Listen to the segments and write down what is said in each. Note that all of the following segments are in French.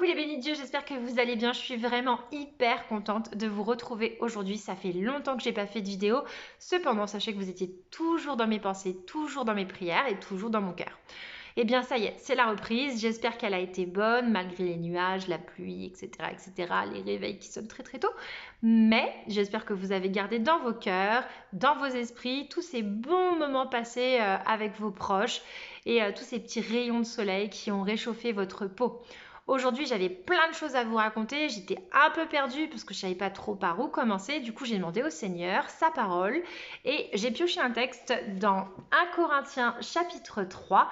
Coucou les bénis de Dieu, j'espère que vous allez bien. Je suis vraiment hyper contente de vous retrouver aujourd'hui. Ça fait longtemps que j'ai pas fait de vidéo. Cependant, sachez que vous étiez toujours dans mes pensées, toujours dans mes prières et toujours dans mon cœur. Eh bien, ça y est, c'est la reprise. J'espère qu'elle a été bonne malgré les nuages, la pluie, etc., etc., les réveils qui sonnent très très tôt. Mais j'espère que vous avez gardé dans vos cœurs, dans vos esprits, tous ces bons moments passés avec vos proches et tous ces petits rayons de soleil qui ont réchauffé votre peau. Aujourd'hui, j'avais plein de choses à vous raconter. J'étais un peu perdue parce que je ne savais pas trop par où commencer. Du coup, j'ai demandé au Seigneur sa parole et j'ai pioché un texte dans 1 Corinthiens chapitre 3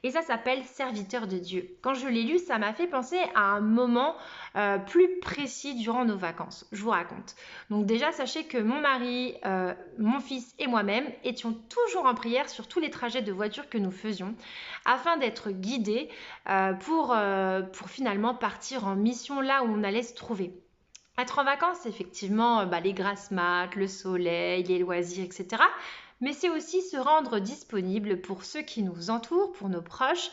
et ça s'appelle Serviteur de Dieu. Quand je l'ai lu, ça m'a fait penser à un moment plus précis durant nos vacances. Je vous raconte. Donc déjà, sachez que mon mari, mon fils et moi-même étions toujours en prière sur tous les trajets de voiture que nous faisions afin d'être guidés pour finalement partir en mission là où on allait se trouver. Être en vacances, effectivement, les grasses mat, le soleil, les loisirs, etc. Mais c'est aussi se rendre disponible pour ceux qui nous entourent, pour nos proches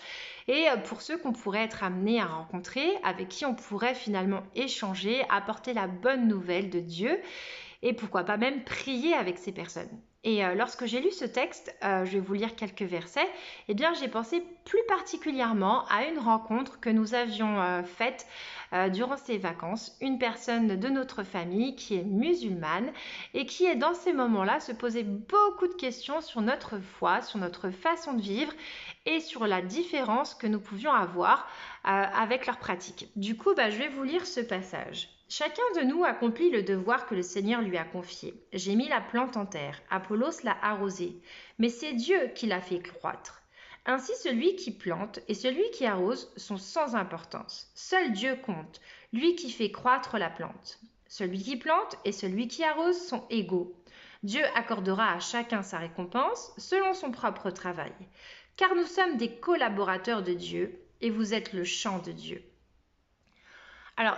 et pour ceux qu'on pourrait être amenés à rencontrer, avec qui on pourrait finalement échanger, apporter la bonne nouvelle de Dieu et pourquoi pas même prier avec ces personnes. Et lorsque j'ai lu ce texte, je vais vous lire quelques versets, eh bien j'ai pensé plus particulièrement à une rencontre que nous avions faite durant ces vacances. Une personne de notre famille qui est musulmane et qui est dans ces moments-là se posait beaucoup de questions sur notre foi, sur notre façon de vivre et sur la différence que nous pouvions avoir avec leurs pratiques. Du coup, je vais vous lire ce passage. Chacun de nous accomplit le devoir que le Seigneur lui a confié. J'ai mis la plante en terre, Apollos l'a arrosée, mais c'est Dieu qui l'a fait croître. Ainsi celui qui plante et celui qui arrose sont sans importance. Seul Dieu compte, lui qui fait croître la plante. Celui qui plante et celui qui arrose sont égaux. Dieu accordera à chacun sa récompense selon son propre travail. Car nous sommes des collaborateurs de Dieu et vous êtes le champ de Dieu. Alors,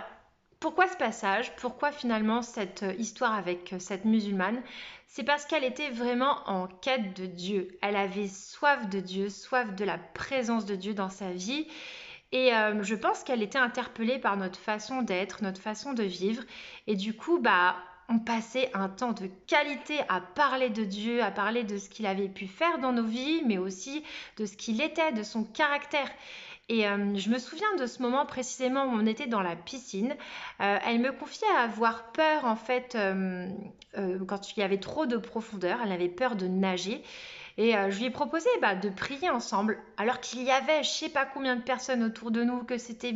pourquoi ce passage? Pourquoi finalement cette histoire avec cette musulmane? C'est parce qu'elle était vraiment en quête de Dieu. Elle avait soif de Dieu, soif de la présence de Dieu dans sa vie. Et je pense qu'elle était interpellée par notre façon d'être, notre façon de vivre. Et du coup, on passait un temps de qualité à parler de Dieu, à parler de ce qu'il avait pu faire dans nos vies, mais aussi de ce qu'il était, de son caractère. Et je me souviens de ce moment précisément où on était dans la piscine. Elle me confiait avoir peur en fait quand il y avait trop de profondeur. Elle avait peur de nager. Et je lui ai proposé de prier ensemble alors qu'il y avait je sais pas combien de personnes autour de nous, que c'était